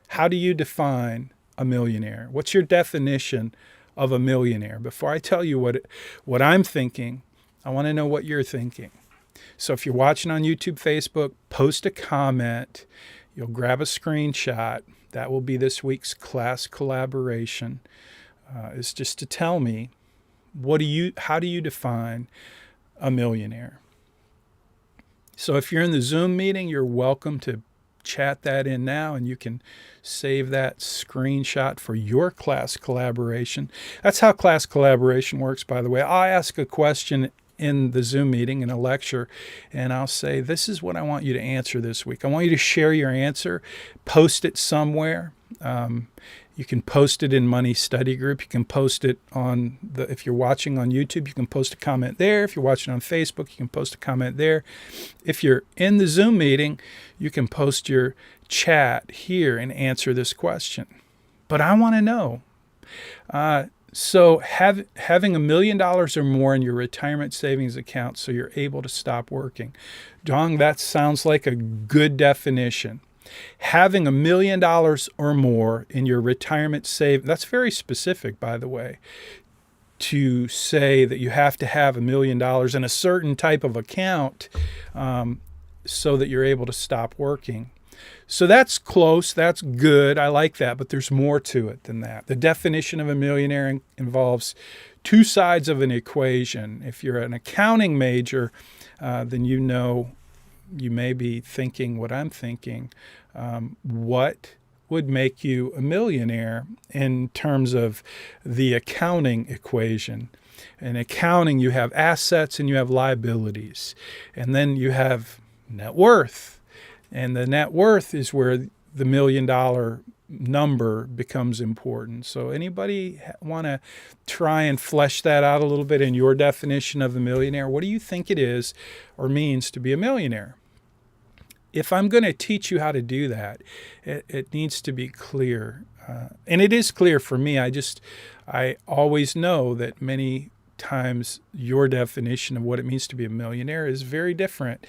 how do you define a millionaire? What's your definition of a millionaire? Before I tell you what I'm thinking, I want to know what you're thinking. So if you're watching on YouTube, Facebook, post a comment. You'll grab a screenshot. That will be this week's class collaboration. Is just to tell me, how do you define a millionaire? So if you're in the Zoom meeting, you're welcome to chat that in now, and you can save that screenshot for your class collaboration. That's how class collaboration works, by the way. I'll ask a question in the Zoom meeting, in a lecture, and I'll say, this is what I want you to answer this week. I want you to share your answer, post it somewhere. You can post it in Money Study Group. You can post it if you're watching on YouTube, you can post a comment there. If you're watching on Facebook, you can post a comment there. If you're in the Zoom meeting, you can post your chat here and answer this question. But I want to know. So having $1 million or more in your retirement savings account so you're able to stop working. Dong, that sounds like a good definition. Having $1 million or more in your retirement that's very specific, by the way, to say that you have to have $1 million in a certain type of account so that you're able to stop working. So that's close, that's good, I like that, but there's more to it than that. The definition of a millionaire involves two sides of an equation. If you're an accounting major, then you may be thinking what I'm thinking. What would make you a millionaire in terms of the accounting equation. In accounting, you have assets and you have liabilities. And then you have net worth. And the net worth is where the $1 million number becomes important. So anybody want to try and flesh that out a little bit in your definition of a millionaire? What do you think it is or means to be a millionaire? If I'm going to teach you how to do that, it needs to be clear. And it is clear for me. I always know that many times your definition of what it means to be a millionaire is very different.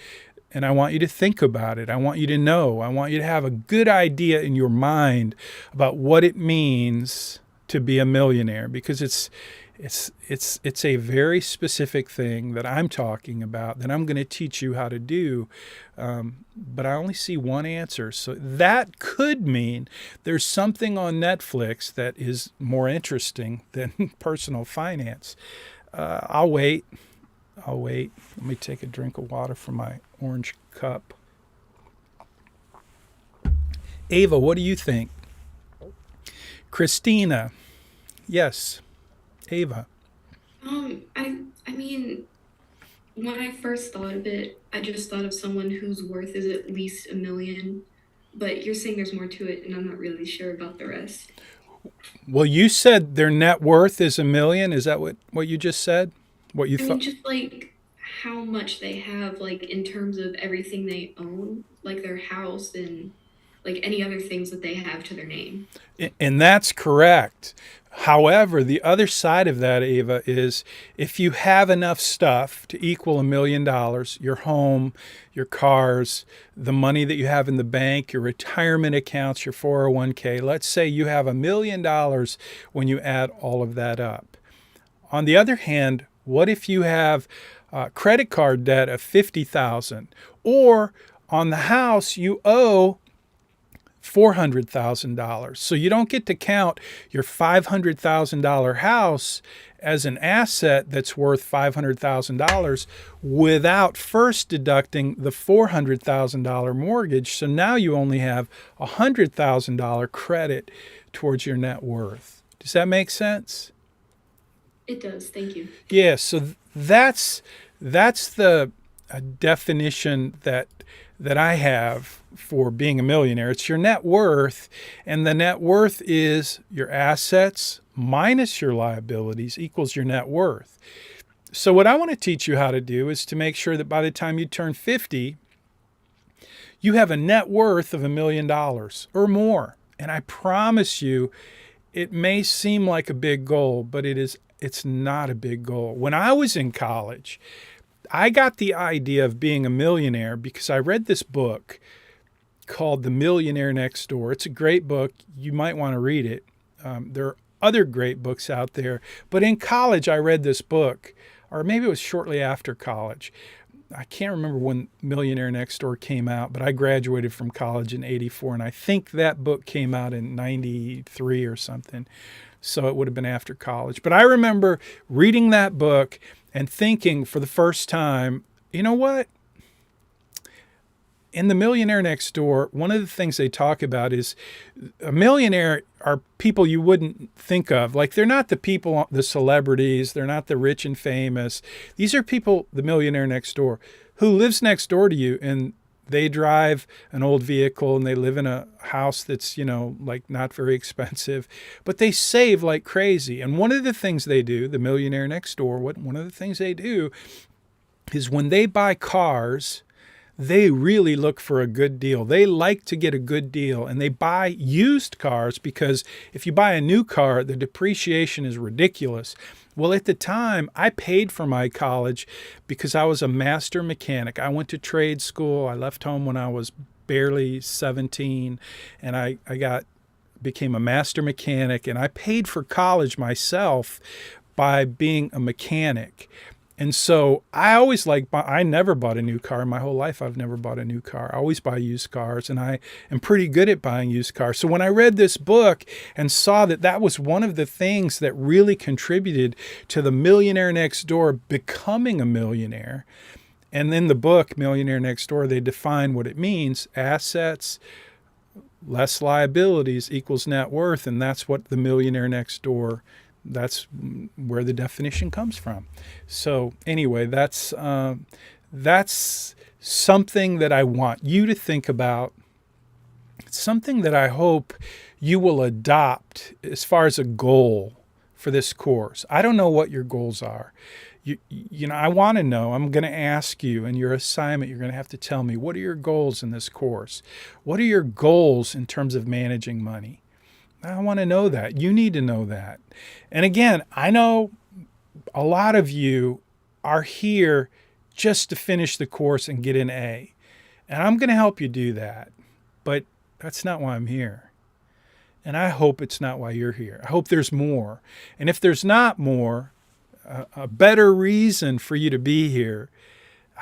And I want you to think about it. I want you to know. I want you to have a good idea in your mind about what it means to be a millionaire, because it's a very specific thing that I'm talking about that I'm going to teach you how to do. But I only see one answer. So that could mean there's something on Netflix that is more interesting than personal finance. I'll wait. Let me take a drink of water from my orange cup. Ava, what do you think? Christina. Yes. Ava. I mean, when I first thought of it, I just thought of someone whose worth is at least 1 million. But you're saying there's more to it, and I'm not really sure about the rest. Well, you said their net worth is 1 million. Is that what you just said? What you I mean, thought? just like how much they have, like in terms of everything they own, like their house and like any other things that they have to their name. And that's correct. However, the other side of that, Ava, is if you have enough stuff to equal $1 million, your home, your cars, the money that you have in the bank, your retirement accounts, your 401k, let's say you have $1 million when you add all of that up. On the other hand, what if you have credit card debt of $50,000, or on the house you owe $400,000? So you don't get to count your $500,000 house as an asset that's worth $500,000 without first deducting the $400,000 mortgage. So now you only have $100,000 credit towards your net worth. Does that make sense? It does. Thank you. Yeah, so that's the definition that I have for being a millionaire. It's your net worth, and the net worth is your assets minus your liabilities equals your net worth. So what I want to teach you how to do is to make sure that by the time you turn 50, you have a net worth of $1 million or more. And I promise you, it may seem like a big goal, but it's not a big goal. When I was in college, I got the idea of being a millionaire because I read this book called The Millionaire Next Door. It's a great book. You might want to read it. There are other great books out there. But in college, I read this book, or maybe it was shortly after college. I can't remember when Millionaire Next Door came out, but I graduated from college in '84, and I think that book came out in '93 or something. So it would have been after college. But I remember reading that book and thinking for the first time, you know what? In The Millionaire Next Door, one of the things they talk about is a millionaire are people you wouldn't think of. Like, they're not the people, the celebrities, they're not the rich and famous. These are people, the millionaire next door, who lives next door to you, and they drive an old vehicle and they live in a house that's, like not very expensive, but they save like crazy. And one of the things they do, the millionaire next door, one of the things they do is when they buy cars, they really look for a good deal. They like to get a good deal, and they buy used cars because if you buy a new car, the depreciation is ridiculous. Well, at the time, I paid for my college because I was a master mechanic. I went to trade school. I left home when I was barely 17, and I became a master mechanic, and I paid for college myself by being a mechanic. And so I never bought a new car in my whole life. I've never bought a new car. I always buy used cars, and I am pretty good at buying used cars. So when I read this book and saw that that was one of the things that really contributed to the millionaire next door becoming a millionaire, and in the book, Millionaire Next Door, they define what it means: assets, less liabilities equals net worth, and that's what the millionaire next door, that's where the definition comes from. So anyway, that's something that I want you to think about. It's something that I hope you will adopt as far as a goal for this course. I don't know what your goals are. You know, I want to know. I'm going to ask you in your assignment, you're going to have to tell me, what are your goals in this course? What are your goals in terms of managing money? I want to know that. You need to know that. And again, I know a lot of you are here just to finish the course and get an A. And I'm going to help you do that. But that's not why I'm here. And I hope it's not why you're here. I hope there's more. And if there's not more, a better reason for you to be here,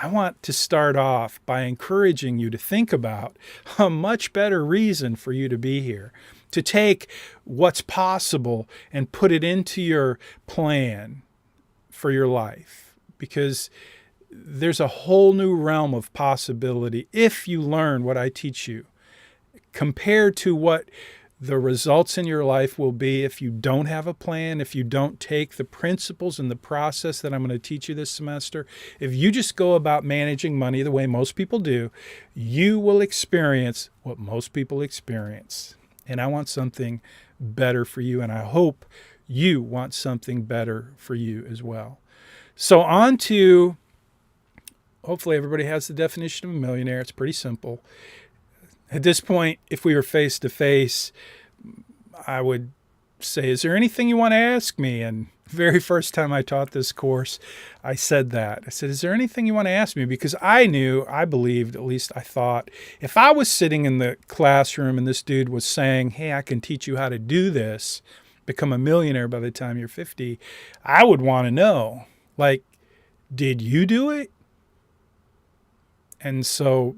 I want to start off by encouraging you to think about a much better reason for you to be here, to take what's possible and put it into your plan for your life, because there's a whole new realm of possibility if you learn what I teach you, compared to what the results in your life will be if you don't have a plan, if you don't take the principles and the process that I'm going to teach you this semester. If you just go about managing money the way most people do, you will experience what most people experience. And I want something better for you, and I hope you want something better for you as well. So on to, hopefully everybody has the definition of a millionaire. It's pretty simple. At this point, if we were face to face, I would say, is there anything you want to ask me? And the very first time I taught this course, I said that. I said, is there anything you want to ask me? Because I knew, I believed, at least I thought, if I was sitting in the classroom and this dude was saying, hey, I can teach you how to do this, become a millionaire by the time you're 50, I would want to know, like, did you do it? And so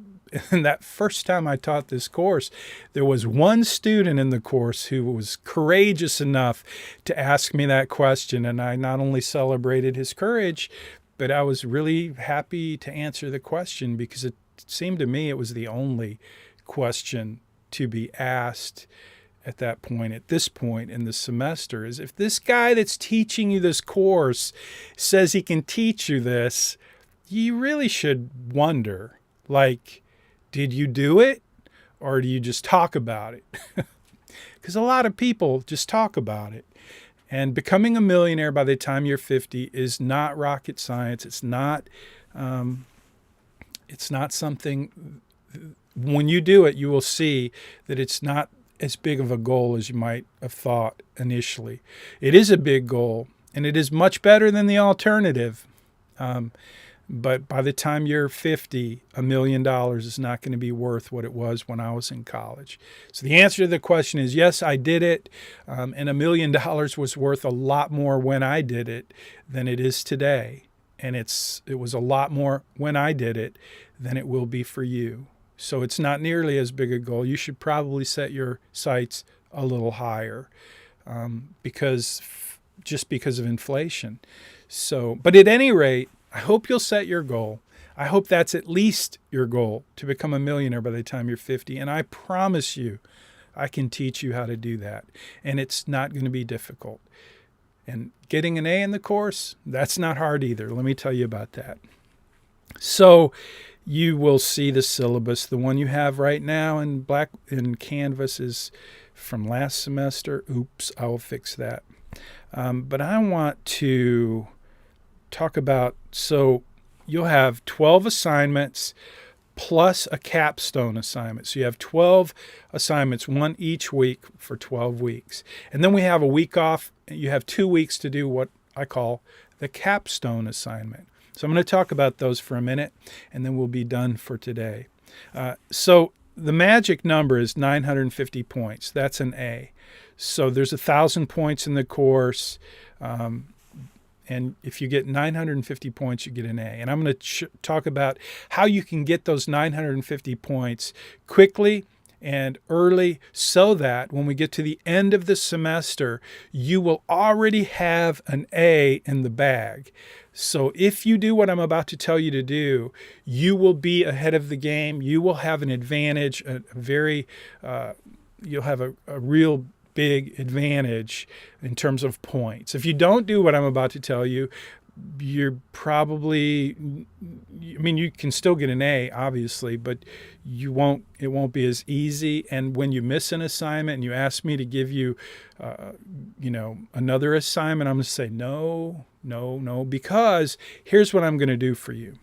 that first time I taught this course, there was one student in the course who was courageous enough to ask me that question. And I not only celebrated his courage, but I was really happy to answer the question, because it seemed to me it was the only question to be asked at that point, at this point in the semester, is if this guy that's teaching you this course says he can teach you this, you really should wonder, like, did you do it, or do you just talk about it? Because a lot of people just talk about it. And becoming a millionaire by the time you're 50 is not rocket science. It's not something, when you do it, you will see that it's not as big of a goal as you might have thought initially. It is a big goal, and it is much better than the alternative. But by the time you're 50, $1 million is not going to be worth what it was when I was in college. So the answer to the question is yes, I did it. And $1 million was worth a lot more when I did it than it is today. And it was a lot more when I did it than it will be for you. So it's not nearly as big a goal. You should probably set your sights a little higher because of inflation. So, but at any rate, I hope you'll set your goal. I hope that's at least your goal, to become a millionaire by the time you're 50. And I promise you, I can teach you how to do that. And it's not going to be difficult. And getting an A in the course, that's not hard either. Let me tell you about that. So you will see the syllabus. The one you have right now in Canvas is from last semester. Oops, I will fix that. But I want to talk about, so you'll have 12 assignments plus a capstone assignment. So you have 12 assignments, one each week for 12 weeks. And then we have a week off. You have 2 weeks to do what I call the capstone assignment. So I'm going to talk about those for a minute, and then we'll be done for today. So the magic number is 950 points. That's an A. So there's 1,000 points in the course. And if you get 950 points, you get an A. And I'm going to talk about how you can get those 950 points quickly and early, so that when we get to the end of the semester, you will already have an A in the bag. So if you do what I'm about to tell you to do, you will be ahead of the game. You will have an advantage, a very you'll have a real big advantage in terms of points. If you don't do what I'm about to tell you, you're probably, I mean, you can still get an A, obviously, but it won't be as easy. And when you miss an assignment and you ask me to give you, another assignment, I'm going to say no, because here's what I'm going to do for you.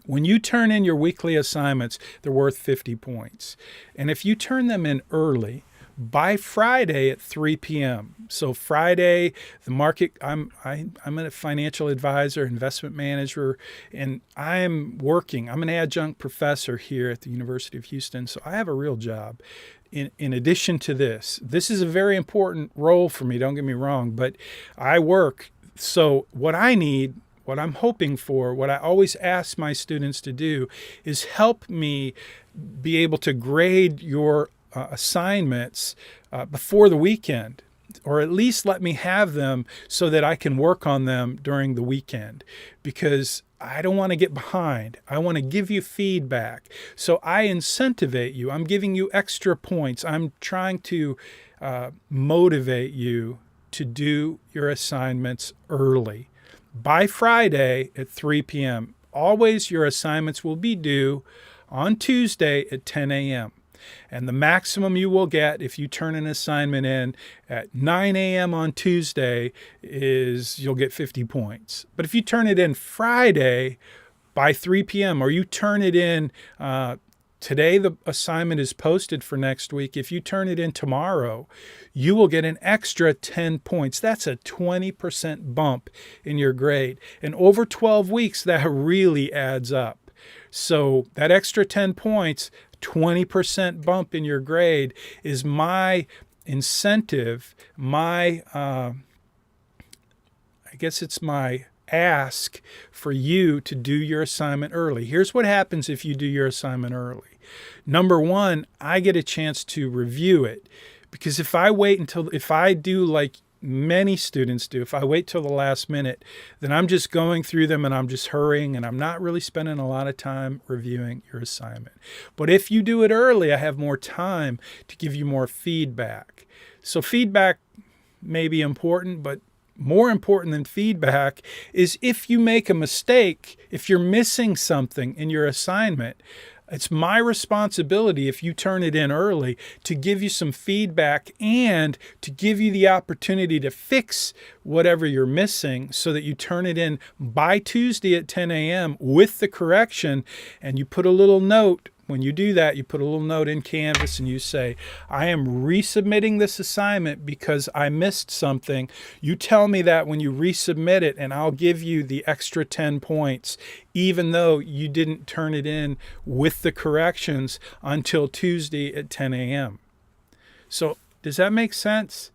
When you turn in your weekly assignments, they're worth 50 points. And if you turn them in early, by Friday at 3 p.m. So Friday, the market, I'm a financial advisor, investment manager, and I'm an adjunct professor here at the University of Houston. So I have a real job. In addition to this is a very important role for me, don't get me wrong, but I work. So what I'm hoping for, what I always ask my students to do is help me be able to grade your assignments before the weekend, or at least let me have them so that I can work on them during the weekend, because I don't want to get behind. I want to give you feedback. So I incentivate you. I'm giving you extra points. I'm trying to motivate you to do your assignments early. By Friday at 3 p.m., always your assignments will be due on Tuesday at 10 a.m. And the maximum you will get if you turn an assignment in at 9 a.m. on Tuesday is you'll get 50 points. But if you turn it in Friday by 3 p.m. or you turn it in today, the assignment is posted for next week. If you turn it in tomorrow, you will get an extra 10 points. That's a 20% bump in your grade. And over 12 weeks, that really adds up. So that extra 10 points, 20% bump in your grade is my incentive, I guess it's my ask for you to do your assignment early. Here's what happens if you do your assignment early. Number one, I get a chance to review it, because if I do like many students do, if I wait till the last minute, then I'm just going through them and I'm just hurrying and I'm not really spending a lot of time reviewing your assignment. But if you do it early, I have more time to give you more feedback. So feedback may be important, but more important than feedback is if you make a mistake, if you're missing something in your assignment, it's my responsibility, if you turn it in early, to give you some feedback and to give you the opportunity to fix whatever you're missing so that you turn it in by Tuesday at 10 a.m. with the correction. And you put a little note. When you do that, you put a little note in Canvas and you say, I am resubmitting this assignment because I missed something. You tell me that when you resubmit it, and I'll give you the extra 10 points, even though you didn't turn it in with the corrections until Tuesday at 10 a.m. So does that make sense?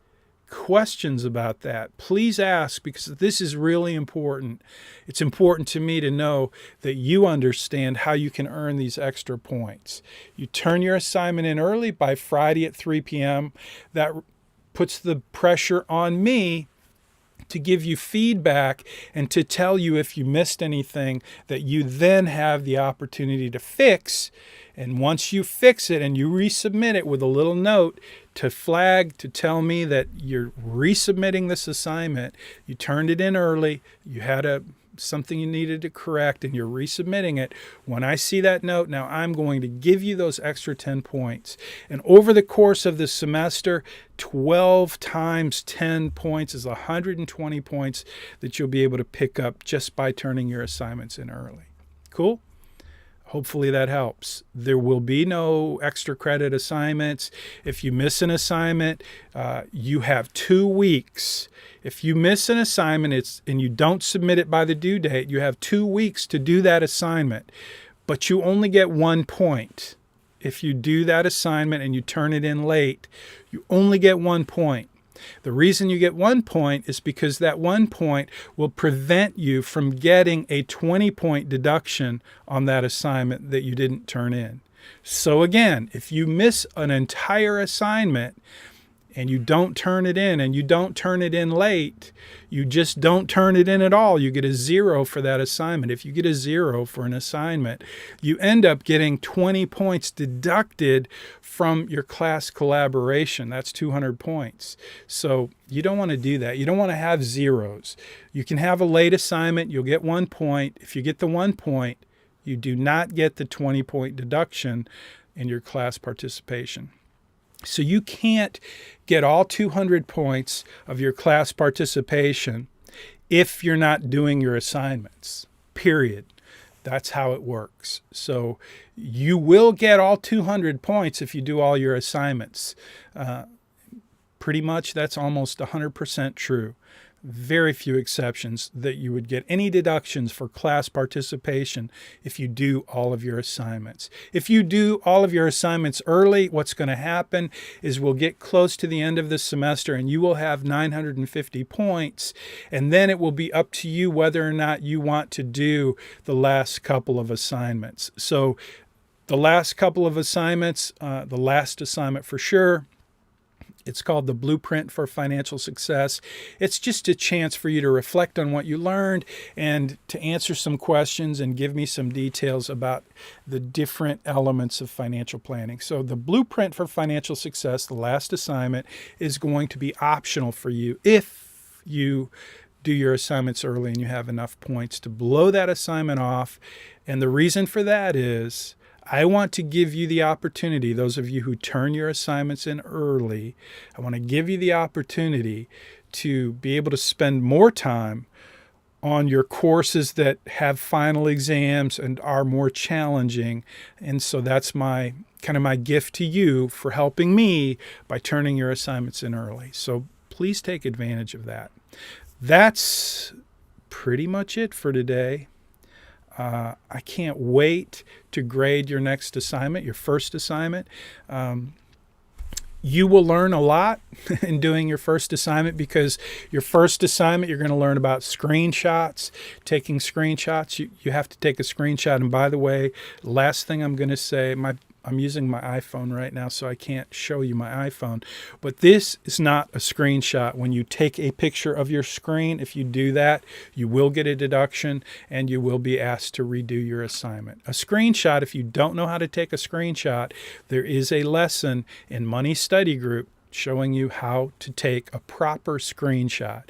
Questions about that, please ask, because this is really important. It's important to me to know that you understand how you can earn these extra points. You turn your assignment in early by Friday at 3 p.m. That puts the pressure on me to give you feedback and to tell you if you missed anything that you then have the opportunity to fix. And once you fix it and you resubmit it with a little note to flag, to tell me that you're resubmitting this assignment, you turned it in early, you had something you needed to correct, and you're resubmitting it. When I see that note, now I'm going to give you those extra 10 points. And over the course of the semester, 12 times 10 points is 120 points that you'll be able to pick up just by turning your assignments in early. Cool? Hopefully that helps. There will be no extra credit assignments. If you miss an assignment, you have 2 weeks. If you miss an assignment and you don't submit it by the due date, you have 2 weeks to do that assignment, but you only get 1 point. If you do that assignment and you turn it in late, you only get 1 point. The reason you get 1 point is because that 1 point will prevent you from getting a 20-point deduction on that assignment that you didn't turn in. So again, if you miss an entire assignment and you don't turn it in, and you don't turn it in late, you just don't turn it in at all, you get a 0 for that assignment. If you get a 0 for an assignment, you end up getting 20 points deducted from your class collaboration. That's 200 points. So you don't want to do that. You don't want to have zeros. You can have a late assignment, you'll get 1 point. If you get the 1 point, you do not get the 20-point deduction in your class participation. So you can't get all 200 points of your class participation if you're not doing your assignments, period. That's how it works. So you will get all 200 points if you do all your assignments. Pretty much that's almost 100% true. Very few exceptions that you would get any deductions for class participation if you do all of your assignments. If you do all of your assignments early, what's going to happen is we'll get close to the end of the semester and you will have 950 points, and then it will be up to you whether or not you want to do the last couple of assignments. So the last couple of assignments, the last assignment for sure, it's called the Blueprint for Financial Success. It's just a chance for you to reflect on what you learned and to answer some questions and give me some details about the different elements of financial planning. So the Blueprint for Financial Success, the last assignment, is going to be optional for you if you do your assignments early and you have enough points to blow that assignment off. And the reason for that is I want to give you the opportunity, those of you who turn your assignments in early, I want to give you the opportunity to be able to spend more time on your courses that have final exams and are more challenging. And so that's my gift to you for helping me by turning your assignments in early. So please take advantage of that. That's pretty much it for today. I can't wait to grade your next assignment, your first assignment. You will learn a lot in doing your first assignment, because your first assignment, you're going to learn about screenshots, taking screenshots. You have to take a screenshot. And by the way, last thing I'm going to say, I'm using my iPhone right now, so I can't show you my iPhone. But this is not a screenshot. When you take a picture of your screen, if you do that, you will get a deduction and you will be asked to redo your assignment. A screenshot, if you don't know how to take a screenshot, there is a lesson in Money Study Group showing you how to take a proper screenshot.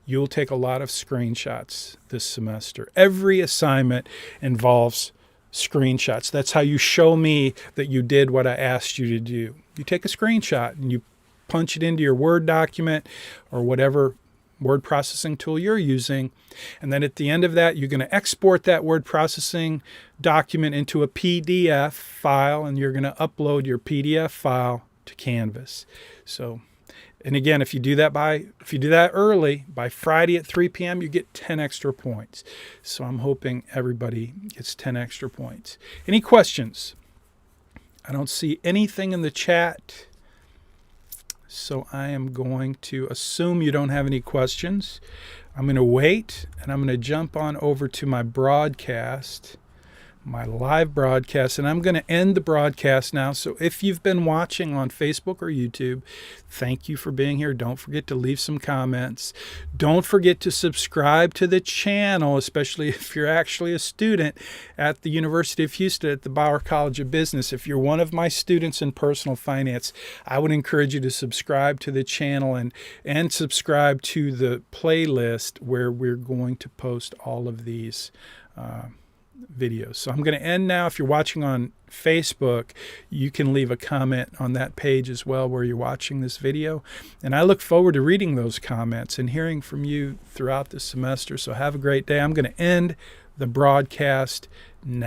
You'll take a lot of screenshots this semester. Every assignment involves screenshots. That's how you show me that you did what I asked you to do. You take a screenshot and you punch it into your Word document or whatever word processing tool you're using. And then at the end of that, you're going to export that word processing document into a PDF file, and you're going to upload your PDF file to Canvas. So, and again, if you do that early, by Friday at 3 p.m., you get 10 extra points. So I'm hoping everybody gets 10 extra points. Any questions? I don't see anything in the chat. So I am going to assume you don't have any questions. I'm going to wait, and I'm going to jump on over to my broadcast, my live broadcast, and I'm going to end the broadcast now. So if you've been watching on Facebook or YouTube, thank you for being here. Don't forget to leave some comments. Don't forget to subscribe to the channel, especially if you're actually a student at the University of Houston at the Bauer College of Business. If you're one of my students in personal finance, I would encourage you to subscribe to the channel and subscribe to the playlist where we're going to post all of these videos. So I'm going to end now. If you're watching on Facebook, you can leave a comment on that page as well where you're watching this video. And I look forward to reading those comments and hearing from you throughout the semester. So have a great day. I'm going to end the broadcast now.